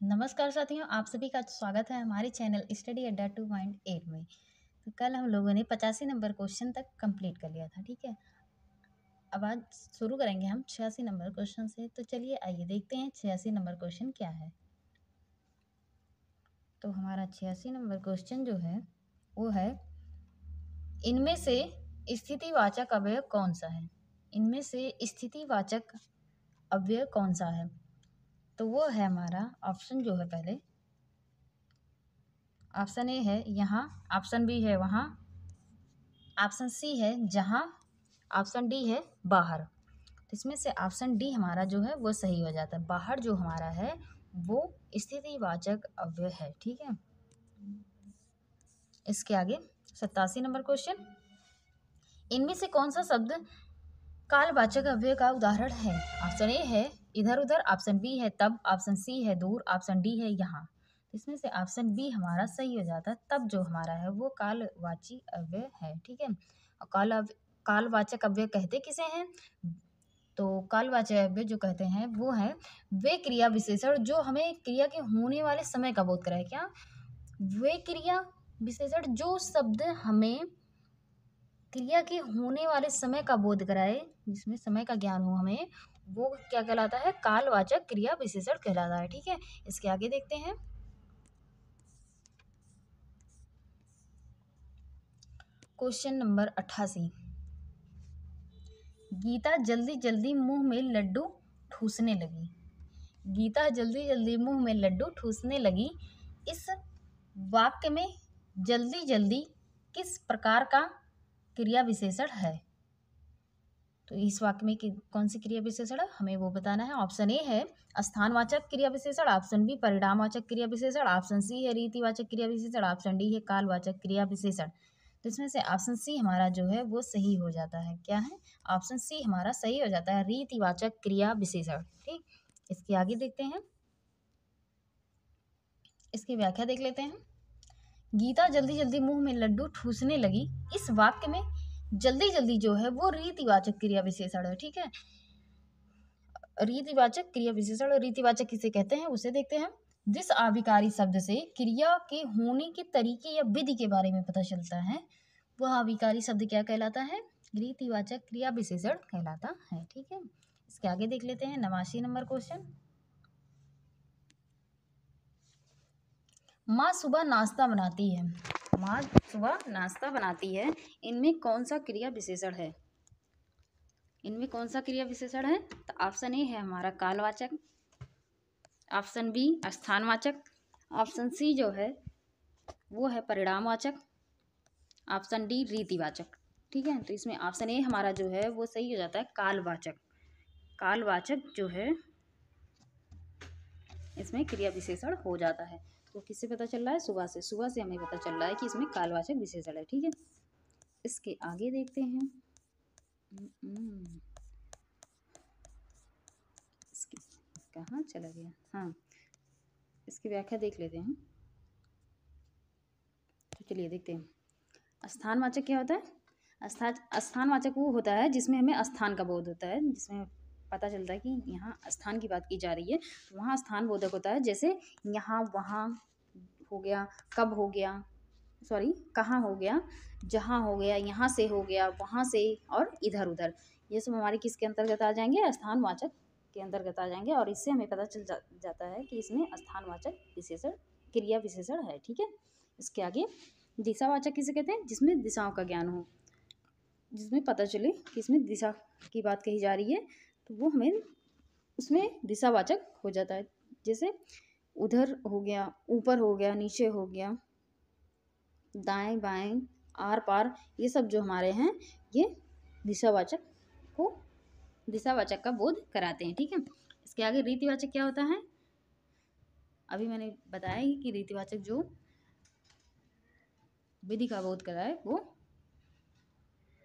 नमस्कार साथियों, आप सभी का स्वागत है हमारे चैनल स्टडी अड्डा 2.8 में। तो कल हम लोगों ने 85 नंबर क्वेश्चन तक कंप्लीट कर लिया था, ठीक है। अब आज शुरू करेंगे हम 86 नंबर क्वेश्चन से। तो चलिए आइए देखते हैं 86 नंबर क्वेश्चन क्या है। तो हमारा 86 नंबर क्वेश्चन जो है वो है, इनमें से स्थितिवाचक अवयव कौन सा है। इनमें से स्थितिवाचक अवयव कौन सा है। तो वो है हमारा ऑप्शन जो है, पहले ऑप्शन ए है यहाँ, ऑप्शन बी है वहाँ, ऑप्शन सी है जहाँ, ऑप्शन डी है बाहर। तो इसमें से ऑप्शन डी हमारा जो है वो सही हो जाता है। बाहर जो हमारा है वो स्थितिवाचक अव्यय है, ठीक है। इसके आगे 87 नंबर क्वेश्चन, इनमें से कौन सा शब्द कालवाचक अव्यय का उदाहरण है। ऑप्शन ए है इधर उधर, ऑप्शन बी है तब, ऑप्शन सी है दूर, ऑप्शन डी है यहाँ। इसमें से ऑप्शन बी हमारा सही हो जाता है। तब जो हमारा है वो कालवाची अव्यय है, ठीक है। और कालवाचक अव्यय कहते किसे हैं। तो कालवाचक अव्यय जो कहते हैं वो है वे क्रिया विशेषण जो हमें क्रिया के होने वाले समय का बोध कराए। क्या, वे क्रिया विशेषण जो शब्द हमें क्रिया के होने वाले समय का बोध कराए, जिसमें समय का ज्ञान हो हमें, वो क्या कहलाता है, कालवाचक क्रिया विशेषण कहलाता है, ठीक है। इसके आगे देखते हैं। क्वेश्चन नंबर 88, गीता जल्दी जल्दी मुंह में लड्डू ठूसने लगी। गीता जल्दी जल्दी मुंह में लड्डू ठूसने लगी। इस वाक्य में जल्दी जल्दी किस प्रकार का क्रिया विशेषण है। तो इस वाक्य में कौन सी क्रिया विशेषण है हमें वो बताना है। ऑप्शन ए है स्थानवाचक क्रिया विशेषण, ऑप्शन बी परिणामवाचक क्रिया विशेषण, ऑप्शन सी है रीतिवाचक क्रिया विशेषण, ऑप्शन डी है कालवाचक क्रिया विशेषण। तो इसमें से ऑप्शन सी हमारा जो है वो सही हो जाता है। क्या है, ऑप्शन सी हमारा सही हो जाता है, रीतिवाचक क्रिया विशेषण, ठीक। इसके आगे देखते हैं, इसकी व्याख्या देख लेते हैं। गीता जल्दी जल्दी मुंह में लड्डू ठूसने लगी। इस वाक्य में जल्दी जल्दी जो है वो रीतिवाचक क्रिया विशेषण है, ठीक है। रीतिवाचक क्रिया विशेषण और रीतिवाचक किसे कहते हैं उसे देखते हैं। जिस आविकारी शब्द से क्रिया के होने के तरीके या विधि के बारे में पता चलता है वह आविकारी शब्द क्या कहलाता है, रीतिवाचक क्रिया विशेषण कहलाता है, ठीक है। इसके आगे देख लेते हैं 89 नंबर क्वेश्चन, माँ सुबह नाश्ता बनाती है। माँ सुबह नाश्ता बनाती है, इनमें कौन सा क्रिया विशेषण है। इनमें कौन सा क्रिया विशेषण है। तो ऑप्शन ए है हमारा कालवाचक, ऑप्शन बी स्थानवाचक, ऑप्शन सी जो है वो है परिणामवाचक, ऑप्शन डी रीतिवाचक, ठीक है। तो इसमें ऑप्शन ए हमारा जो है वो सही हो जाता है, कालवाचक। कालवाचक जो है इसमें क्रिया विशेषण हो जाता है। तो किससे पता चल रहा है, सुबह से। सुबह से हमें पता चल रहा है कि इसमें कालवाचक विशेषण है, ठीक है। इसके आगे देखते हैं। इसकी कहाँ चला गया, हाँ, इसकी व्याख्या देख लेते हैं। तो चलिए देखते हैं। स्थानवाचक क्या होता है। स्थानवाचक वो होता है जिसमें हमें स्थान का बोध होता है, जिसमें पता चलता है कि यहाँ स्थान की बात की जा रही है, तो वहाँ स्थान बोधक होता है। जैसे यहाँ वहाँ हो गया, कब हो गया, सॉरी कहाँ हो गया, जहाँ हो गया, यहाँ से हो गया, वहाँ से, और इधर उधर, ये सब हमारे किसके अंतर्गत आ जाएंगे, स्थानवाचक के अंतर्गत आ जाएंगे। और इससे हमें पता चल जाता है कि इसमें स्थानवाचक विशेषण क्रिया विशेषण है, ठीक है। इसके आगे दिशावाचक किसे कहते हैं, जिसमें दिशाओं का ज्ञान हो, जिसमें पता चले कि इसमें दिशा की बात कही जा रही है, तो वो हमें उसमें दिशावाचक हो जाता है। जैसे उधर हो गया, ऊपर हो गया, नीचे हो गया, दाएं बाएं, आर पार, ये सब जो हमारे हैं ये दिशावाचक को, दिशावाचक का बोध कराते हैं, ठीक है। इसके आगे रीतिवाचक क्या होता है, अभी मैंने बताया ही कि रीतिवाचक जो विधि का बोध कराए, वो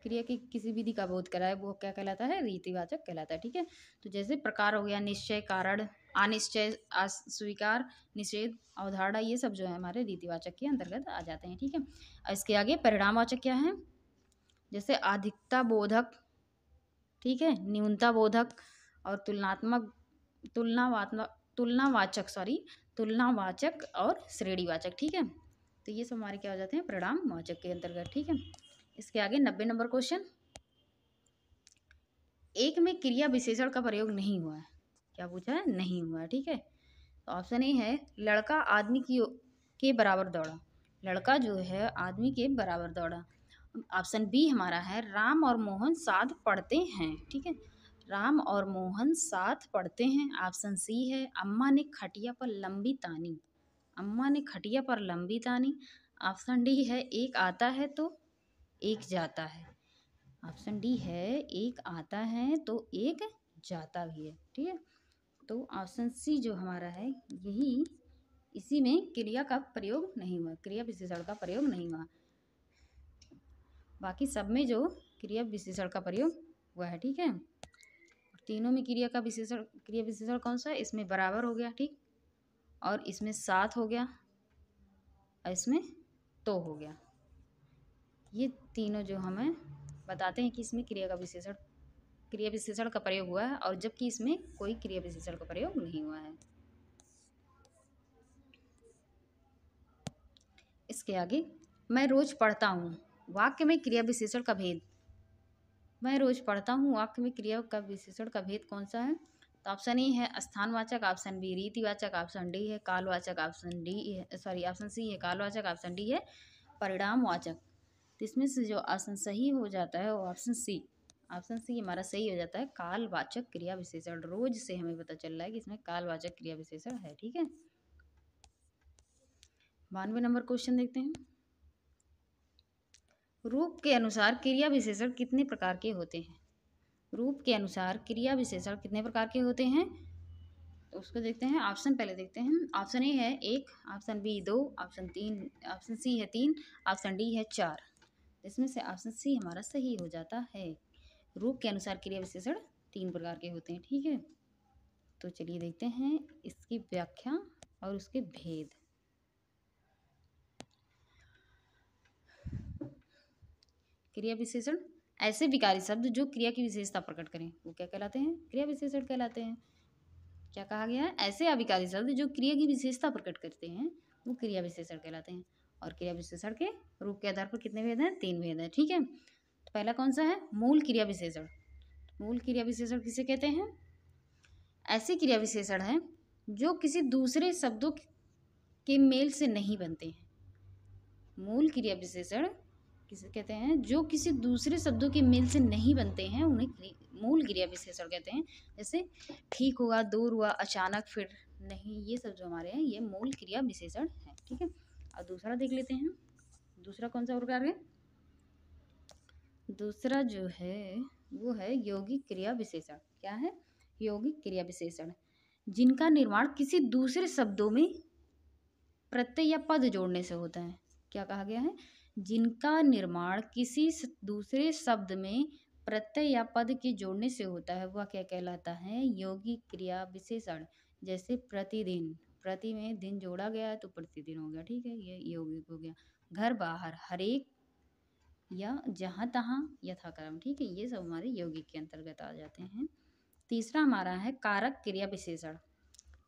क्रिया की किसी विधि का बोध कराए, वो क्या कहलाता है, रीतिवाचक कहलाता है, ठीक है। तो जैसे प्रकार हो गया, निश्चय, कारण, अनिश्चय, अस्वीकार, निषेध, अवधारणा, ये सब जो है हमारे रीतिवाचक के अंतर्गत आ जाते हैं, ठीक है। और इसके आगे परिणामवाचक क्या है, जैसे अधिकता बोधक, ठीक है, न्यूनता बोधक और तुलनात्मक, तुलनावात्मक, तुलनावाचक और श्रेणीवाचक, ठीक है। तो ये सब हमारे क्या हो जाते हैं, परिणामवाचक के अंतर्गत, ठीक है। इसके आगे 90 नंबर क्वेश्चन, एक में क्रिया विशेषण का प्रयोग नहीं हुआ है। क्या पूछा है, नहीं हुआ है, ठीक है। तो ऑप्शन ए है लड़का आदमी के बराबर दौड़ा, लड़का जो है आदमी के बराबर दौड़ा। ऑप्शन बी हमारा है राम और मोहन साथ पढ़ते हैं, ठीक है, राम और मोहन साथ पढ़ते हैं। ऑप्शन सी है अम्मा ने खटिया पर लंबी तानी, अम्मा ने खटिया पर लंबी तानी। ऑप्शन डी है एक आता है तो एक जाता है। ऑप्शन डी है एक आता है तो एक जाता भी है, ठीक है। तो ऑप्शन सी जो हमारा है यही, इसी में क्रिया का प्रयोग नहीं हुआ, क्रिया विशेषण का प्रयोग नहीं हुआ। बाकी सब में जो क्रिया विशेषण का प्रयोग हुआ है, ठीक है। तीनों में क्रिया विशेषण कौन सा है, इसमें बराबर हो गया, ठीक, और इसमें साथ हो गया, और इसमें तो हो गया। ये तीनों जो हमें बताते हैं कि इसमें क्रिया विशेषण का प्रयोग हुआ है, और जबकि इसमें कोई क्रिया विशेषण का प्रयोग नहीं हुआ है। इसके आगे मैं रोज पढ़ता हूँ, वाक्य में क्रिया विशेषण का भेद। मैं रोज पढ़ता हूँ वाक्य में क्रिया का विशेषण का भेद कौन सा है। तो ऑप्शन ए है स्थानवाचक, ऑप्शन बी रीतिवाचक, ऑप्शन डी है कालवाचक, ऑप्शन सी है कालवाचक, ऑप्शन डी है परिणामवाचक। तो इसमें से जो ऑप्शन सही हो जाता है वो ऑप्शन सी हमारा सही हो जाता है, कालवाचक क्रिया विशेषण। रोज से हमें पता चल रहा है कि इसमें कालवाचक क्रिया विशेषण है, ठीक है। 92 नंबर क्वेश्चन देखते हैं, रूप के अनुसार क्रिया विशेषण कितने प्रकार के होते हैं। रूप के अनुसार क्रिया विशेषण कितने प्रकार के होते हैं, तो उसको देखते हैं। ऑप्शन पहले देखते हैं, ऑप्शन ए है 1, ऑप्शन बी 2, ऑप्शन सी है 3, ऑप्शन डी है 4। इसमें से ऑप्शन सी हमारा सही हो जाता है। रूप के अनुसार क्रिया विशेषण 3 प्रकार के होते हैं, ठीक है। तो चलिए देखते हैं इसकी व्याख्या और उसके भेद। क्रिया विशेषण ऐसे विकारी शब्द जो क्रिया की विशेषता प्रकट करें, वो क्या कहलाते हैं, क्रिया विशेषण कहलाते हैं। क्या कहा गया है, ऐसे अविकारी शब्द जो क्रिया की विशेषता प्रकट करते हैं वो क्रिया विशेषण कहलाते हैं। और क्रिया विशेषण के रूप के आधार पर कितने भेद हैं, 3 भेद हैं, ठीक है। तो पहला कौन सा है, मूल क्रिया विशेषण। मूल क्रिया विशेषण किसे कहते हैं, ऐसे क्रिया विशेषण है जो किसी दूसरे शब्दों के मेल से नहीं बनते हैं। मूल क्रिया विशेषण किसे कहते हैं, जो किसी दूसरे शब्दों के मेल से नहीं बनते हैं, उन्हें मूल क्रिया विशेषण कहते हैं। जैसे ठीक हुआ, दूर हुआ, अचानक, फिर नहीं, ये सब जो हमारे हैं ये मूल क्रिया विशेषण है, ठीक है। और दूसरा देख लेते हैं, दूसरा कौन सा प्रकार है, दूसरा जो है वो है यौगिक क्रिया विशेषण। क्या है, यौगिक क्रिया विशेषण, जिनका निर्माण किसी दूसरे शब्दों में प्रत्यय या पद जोड़ने से होता है। क्या कहा गया है, जिनका निर्माण किसी दूसरे शब्द में प्रत्यय या पद के जोड़ने से होता है वह क्या कहलाता है, यौगिक क्रिया विशेषण। जैसे प्रतिदिन, प्रति में दिन जोड़ा गया है तो प्रतिदिन हो गया, ठीक है, ये यौगिक हो गया। घर बाहर, हरेक या जहाँ तहाँ, यथाक्रम, ठीक है, ये सब हमारे यौगिक के अंतर्गत आ जाते हैं। तीसरा हमारा है कारक क्रिया विशेषण।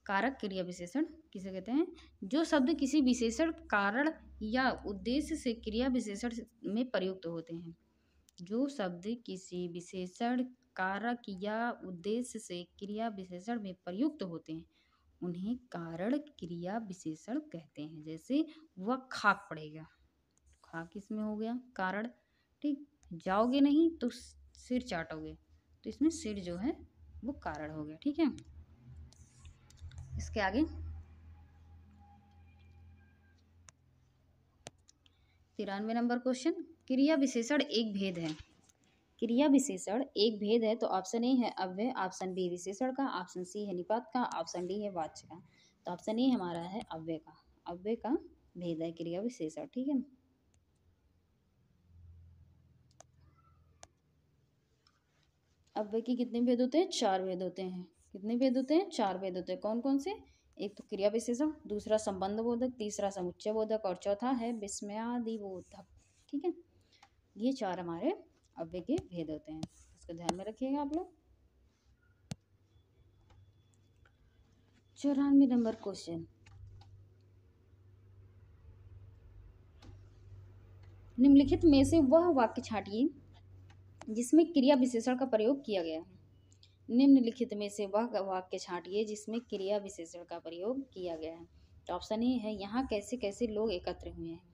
कारक क्रिया विशेषण किसे कहते हैं, जो शब्द किसी विशेषण कारण या उद्देश्य से क्रिया विशेषण में प्रयुक्त होते हैं। जो शब्द किसी विशेषण कारक या उद्देश्य से क्रिया विशेषण में प्रयुक्त होते हैं उन्हें कारण क्रिया विशेषण कहते हैं। जैसे वह खाक पड़ेगा, खाक इसमें हो गया कारण, ठीक, जाओगे नहीं तो सिर चाटोगे, तो इसमें सिर जो है वो कारण हो गया, ठीक है। इसके आगे 93 नंबर क्वेश्चन, क्रिया विशेषण एक भेद है। क्रिया विशेषण एक भेद है। तो ऑप्शन ए है अव्यय, ऑप्शन बी विशेषण का, ऑप्शन सी है निपात का, ऑप्शन डी है वाच्य का। तो ऑप्शन ए हमारा है अव्यय का, अव्यय का भेद है क्रिया विशेषण, ठीक है। अव्यय के कितने भेद होते हैं, 4 भेद होते हैं। कितने भेद होते हैं, 4 भेद होते हैं। कौन कौन से, एक तो क्रिया विशेषण, दूसरा संबंध बोधक, तीसरा समुच्चय बोधक, और चौथा है विस्मयादि बोधक, ठीक है। ये 4 हमारे अव्यय के भेद होते हैं, इसको ध्यान में रखिएगा आप लोग। 94 नंबर क्वेश्चन, निम्नलिखित में से वह वाक्य छांटिए जिसमें क्रिया विशेषण का प्रयोग किया गया है। निम्नलिखित में से वह वाक्य छांटिए जिसमें क्रिया विशेषण का प्रयोग किया गया है। तो ऑप्शन ए है, यहाँ कैसे कैसे लोग एकत्र हुए हैं।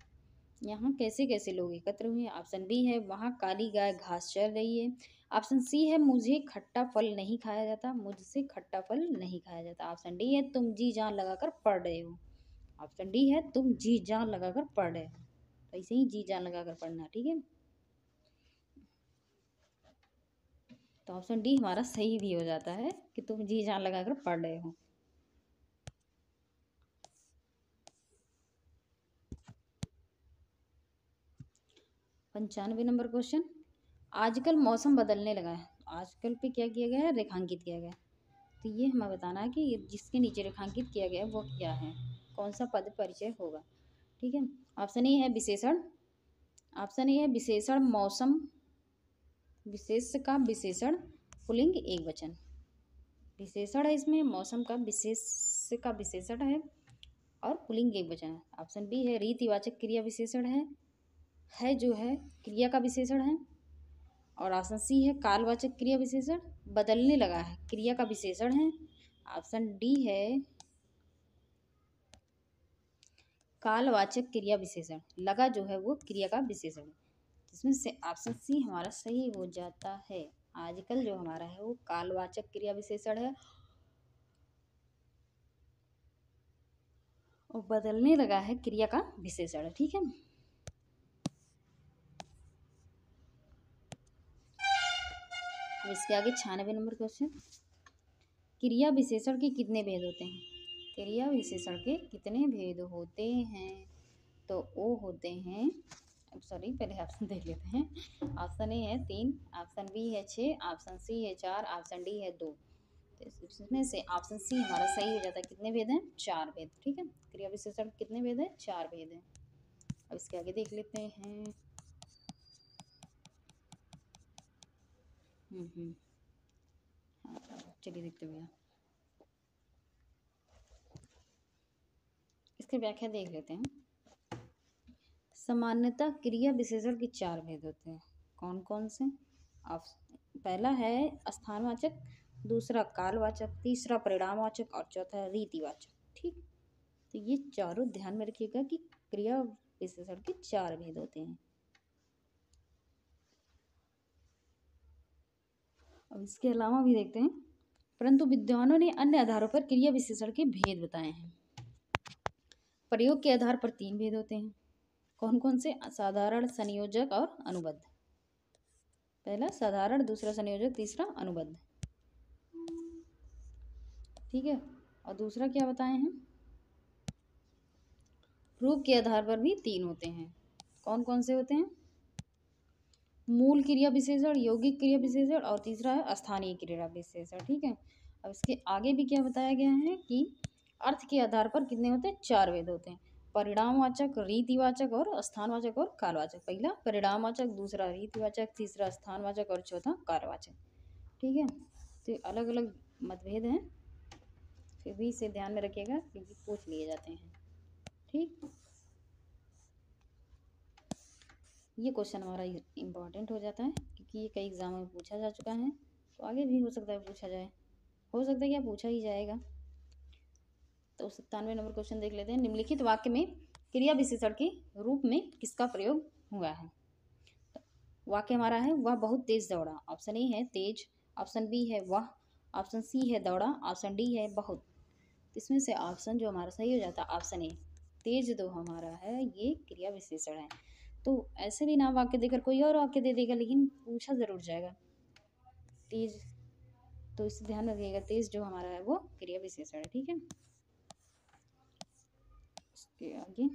यहाँ कैसे कैसे लोग एकत्र हुए हैं। ऑप्शन बी है, वहाँ काली गाय घास चर रही है। ऑप्शन सी है, मुझे खट्टा फल नहीं खाया जाता, मुझसे खट्टा फल नहीं खाया जाता। ऑप्शन डी है, तुम जी जान लगाकर पढ़ रहे हो। ऑप्शन डी है, तुम जी जान लगाकर पढ़ रहे हो। तो ऐसे ही जी जान लगाकर पढ़ना, ठीक है। तो ऑप्शन डी हमारा सही भी हो जाता है कि तुम जी जान लगाकर पढ़ रहे हो। पंचानवे नंबर क्वेश्चन, आजकल मौसम बदलने लगा है। आजकल पे क्या किया गया है, रेखांकित किया गया है। तो ये हमें बताना है कि जिसके नीचे रेखांकित किया गया है वो क्या है, कौन सा पद परिचय होगा, ठीक है। ऑप्शन ए है विशेषण। ऑप्शन ए है विशेषण मौसम, विशेष का विशेषण पुल्लिंग एक वचन। विशेषण है इसमें, मौसम का विशेष का विशेषण है और पुल्लिंग एक वचन है। ऑप्शन बी है रीतिवाचक क्रिया विशेषण है जो है क्रिया का विशेषण है। और ऑप्शन सी है कालवाचक क्रिया विशेषण, बदलने लगा है, क्रिया का विशेषण है। ऑप्शन डी है कालवाचक क्रिया विशेषण, लगा जो है वो क्रिया का विशेषण है। जिसमें से ऑप्शन सी हमारा सही हो जाता है। आजकल जो हमारा है वो कालवाचक क्रिया विशेषण है और बदलने लगा है क्रिया का विशेषण है, ठीक है। इसके आगे 96 नंबर क्वेश्चन, क्रिया विशेषण के कितने भेद होते हैं। क्रिया विशेषण के कितने भेद होते हैं। तो वो होते हैं, सॉरी पहले ऑप्शन देख लेते हैं। ऑप्शन ए है 3, ऑप्शन बी है 6, ऑप्शन सी है 4, ऑप्शन डी है 2। तो इसमें से ऑप्शन सी हमारा सही हो जाता है। कितने भेद हैं, 4 भेद, ठीक है। क्रिया विशेषण कितने भेद हैं, 4 भेद हैं। अब इसके आगे देख लेते हैं। हाँ, चलिए देखते भैया, इसकी व्याख्या देख लेते हैं। सामान्यतः क्रिया विशेषण के 4 भेद होते हैं। कौन कौन से। पहला है स्थानवाचक, दूसरा कालवाचक, तीसरा परिणामवाचक और चौथा रीतिवाचक, ठीक। तो ये चारों ध्यान में रखिएगा कि क्रिया विशेषण के 4 भेद होते हैं। अब इसके अलावा भी देखते हैं, परंतु विद्वानों ने अन्य आधारों पर क्रिया विशेषण के भेद बताए हैं। प्रयोग के आधार पर 3 भेद होते हैं। कौन कौन से। साधारण, संयोजक और अनुबद्ध। पहला साधारण, दूसरा संयोजक, तीसरा अनुबद्ध, ठीक है। और दूसरा क्या बताए हैं, रूप के आधार पर भी 3 होते हैं। कौन कौन से होते हैं, मूल क्रिया विशेषण, यौगिक क्रिया विशेषण और तीसरा है स्थानीय क्रिया विशेषण, ठीक है। अब इसके आगे भी क्या बताया गया है कि अर्थ के आधार पर कितने होते हैं, 4 भेद होते हैं। परिणामवाचक, रीतिवाचक और स्थानवाचक और कालवाचक। पहला परिणामवाचक, दूसरा रीतिवाचक, तीसरा स्थानवाचक और चौथा कालवाचक, ठीक है। तो अलग अलग मतभेद हैं, फिर भी इसे ध्यान में रखिएगा क्योंकि पूछ लिए जाते हैं, ठीक। ये क्वेश्चन हमारा इम्पोर्टेंट हो जाता है क्योंकि ये कई एग्जाम में पूछा जा चुका है। तो आगे भी हो सकता है पूछा जाए, हो सकता है क्या पूछा ही जाएगा। तो 97 नंबर क्वेश्चन देख लेते हैं। निम्नलिखित वाक्य में क्रिया विशेषण के रूप में किसका प्रयोग हुआ है। तो वाक्य हमारा है, वह बहुत तेज दौड़ा। ऑप्शन ए है तेज, ऑप्शन बी है वह, ऑप्शन सी है दौड़ा, ऑप्शन डी है बहुत। इसमें से ऑप्शन जो हमारा सही हो जाता है ऑप्शन ए, तेज जो हमारा है ये क्रिया विशेषण है। तो ऐसे भी ना वाक्य देकर कोई और वाक्य दे देगा लेकिन पूछा जरूर जाएगा तेज, तो इसे ध्यान रखिएगा। तेज जो हमारा है वो क्रिया विशेषण है, ठीक है। इसके आगे,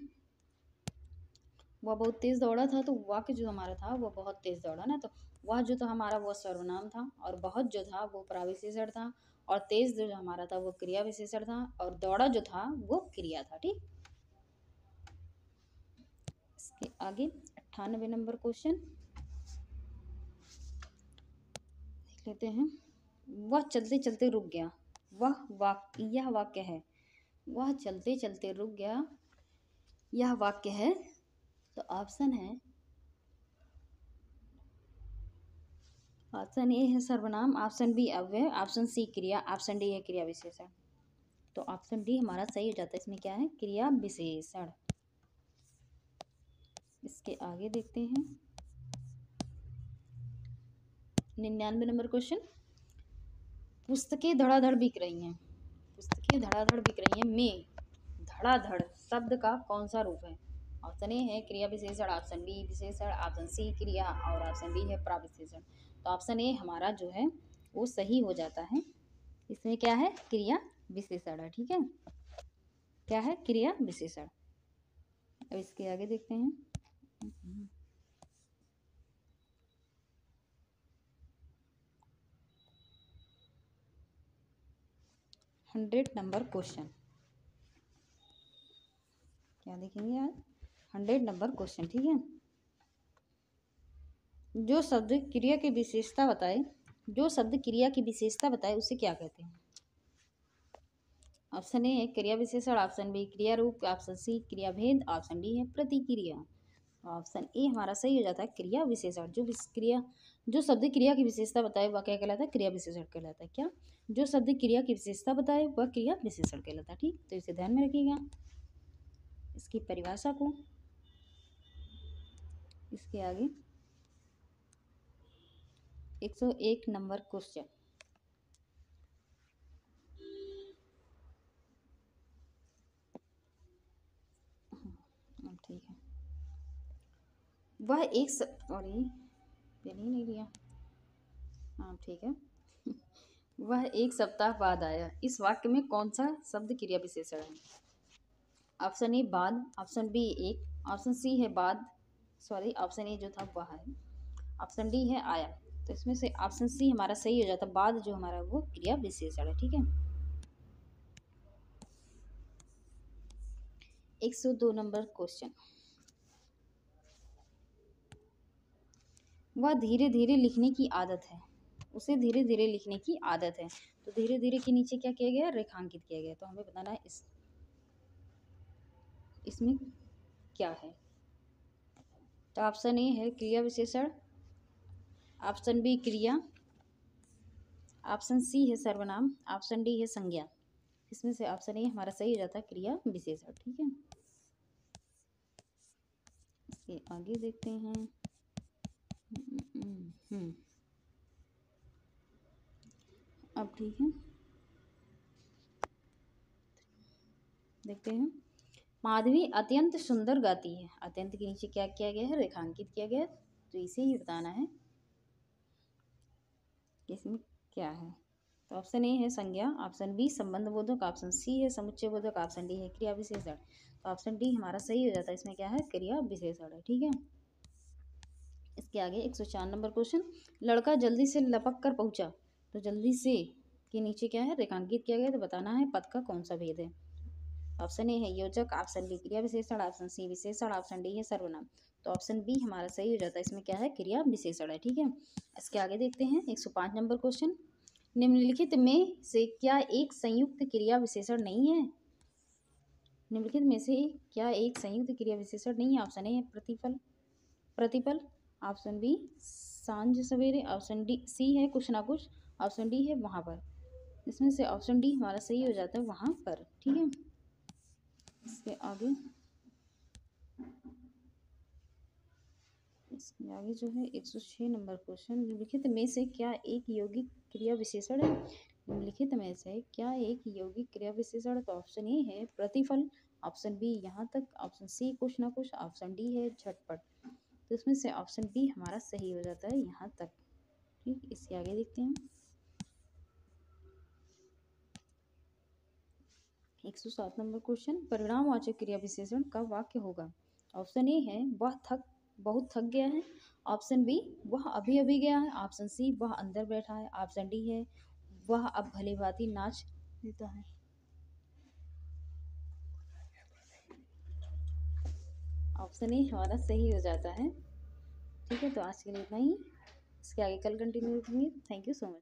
वह बहुत तेज दौड़ा था, तो वाक्य जो हमारा था वो बहुत तेज दौड़ा ना, तो वह जो था हमारा वो सर्वनाम था और बहुत जो था वो प्राविशेषण था और तेज जो हमारा था वो क्रिया विशेषण था और दौड़ा जो था वो क्रिया था, ठीक। इसके आगे 98 नंबर क्वेश्चन देख लेते हैं। वह चलते चलते रुक गया। यह वाक्य है। वह चलते चलते रुक गया, यह वाक्य है। तो ऑप्शन है, ऑप्शन ए है सर्वनाम, ऑप्शन बी अव्यय, ऑप्शन सी क्रिया, ऑप्शन डी है क्रिया विशेषण। तो ऑप्शन डी हमारा सही हो जाता है। इसमें क्या है? क्रिया विशेषण। इसके आगे देखते हैं 99 नंबर क्वेश्चन। पुस्तकें धड़ाधड़ बिक रही हैं, पुस्तकें धड़ाधड़ बिक रही हैं में धड़ाधड़ शब्द का कौन सा रूप है? ऑप्शन ए है क्रिया विशेषण, ऑप्शन बी विशेषण, ऑप्शन सी क्रिया और ऑप्शन डी है प्रविशेषण। तो ऑप्शन ए हमारा जो है वो सही हो जाता है। इसमें क्या है? क्रिया विशेषण है। ठीक है, क्या है? क्रिया विशेषण। अब इसके आगे देखते हैं 100 नंबर क्वेश्चन। क्या देखेंगे यार? 100 नंबर क्वेश्चन। ठीक है, जो शब्द क्रिया की विशेषता बताए, जो शब्द क्रिया की विशेषता बताए उसे क्या कहते हैं? ऑप्शन ए है क्रिया विशेषण, ऑप्शन बी क्रिया रूप, ऑप्शन सी क्रिया भेद, ऑप्शन डी है प्रतिक्रिया। ऑप्शन ए हमारा सही हो जाता है क्रिया विशेषण। जो शब्द क्रिया की विशेषता बताए वह क्या कहलाता है? क्रिया विशेषण कहलाता है। क्या? जो शब्द क्रिया की विशेषता बताए वह क्रिया विशेषण कहलाता है। ठीक, तो इसे ध्यान में रखिएगा इसकी परिभाषा को। इसके आगे 101 नंबर क्वेश्चन। ठीक है, वह एक सॉरी पेन ही नहीं लिया। हाँ ठीक है वह एक सप्ताह बाद आया, इस वाक्य में कौन सा शब्द क्रिया विशेषण है? ऑप्शन ए बाद, ऑप्शन बी एक, ऑप्शन सी है बाद, सॉरी ऑप्शन ए जो था वह है, ऑप्शन डी है आया। तो इसमें से ऑप्शन सी हमारा सही हो जाता है, बाद जो हमारा वो क्रिया विशेषण है। ठीक है, 102 नंबर क्वेश्चन। वह धीरे धीरे लिखने की आदत है, उसे धीरे धीरे लिखने की आदत है। तो धीरे धीरे के नीचे क्या किया गया? रेखांकित किया गया। तो हमें बताना है इसमें क्या है? तो ऑप्शन ए है क्रिया विशेषण, ऑप्शन बी क्रिया, ऑप्शन सी है सर्वनाम, ऑप्शन डी है संज्ञा। इसमें से ऑप्शन ए हमारा सही हो जाता है क्रिया विशेषण। ठीक है, इसके आगे देखते हैं अब ठीक है, देखते हैं माधवी अत्यंत सुंदर गाती है। अत्यंत के नीचे क्या किया गया है? रेखांकित किया गया है। तो इसे ही बताना है कि इसमें क्या है। तो ऑप्शन ए है संज्ञा, ऑप्शन बी संबंध बोधक, ऑप्शन सी है समुच्चय बोधक, ऑप्शन डी है क्रिया विशेषण। तो ऑप्शन डी हमारा सही हो जाता है। इसमें क्या है? क्रिया विशेषण है। ठीक है, इसके आगे 104 नंबर क्वेश्चन। लड़का जल्दी से लपक कर पहुंचा। तो जल्दी से के नीचे क्या है? रेखांकित किया गया। तो बताना है पद का कौन सा भेद है। ऑप्शन ए है योजक, ऑप्शन बी क्रिया विशेषण, ऑप्शन सी विशेषण, ऑप्शन डी है सर्वनाम। तो ऑप्शन बी हमारा सही हो जाता है। इसमें क्या है? क्रिया विशेषण है। ठीक है, इसके आगे देखते हैं 105 नंबर क्वेश्चन। निम्नलिखित में से क्या एक संयुक्त क्रिया विशेषण नहीं है? निम्नलिखित में से क्या एक संयुक्त क्रिया विशेषण नहीं है? ऑप्शन ए है प्रतिफल, प्रतिपल, ऑप्शन बी सांझ सवेरे, ऑप्शन डी सी है कुछ ना कुछ, ऑप्शन डी है वहाँ पर। इसमें से ऑप्शन डी हमारा सही हो जाता है वहाँ पर। ठीक है, इसके आगे जो है 106 नंबर क्वेश्चन। निम्नलिखित में से क्या एक यौगिक क्रिया विशेषण है? निम्नलिखित में से क्या एक यौगिक क्रिया विशेषण? तो ऑप्शन ए है प्रतिफल, ऑप्शन बी यहाँ तक, ऑप्शन सी कुछ ना कुछ, ऑप्शन डी है झटपट। तो इसमें से ऑप्शन बी हमारा सही हो जाता है यहाँ तक। ठीक, इसके आगे देखते हैं 107 नंबर क्वेश्चन। परिणामवाचक क्रिया विशेषण का वाक्य होगा। ऑप्शन ए है बहुत थक गया है, ऑप्शन बी वह अभी अभी गया है, ऑप्शन सी वह अंदर बैठा है, ऑप्शन डी है वह अब भली भांति नाच देता है। ऑप्शन ए हमारा सही हो जाता है। ठीक है, तो आज के लिए इतना ही। इसके आगे कल कंटिन्यू करेंगे। Thank you so much.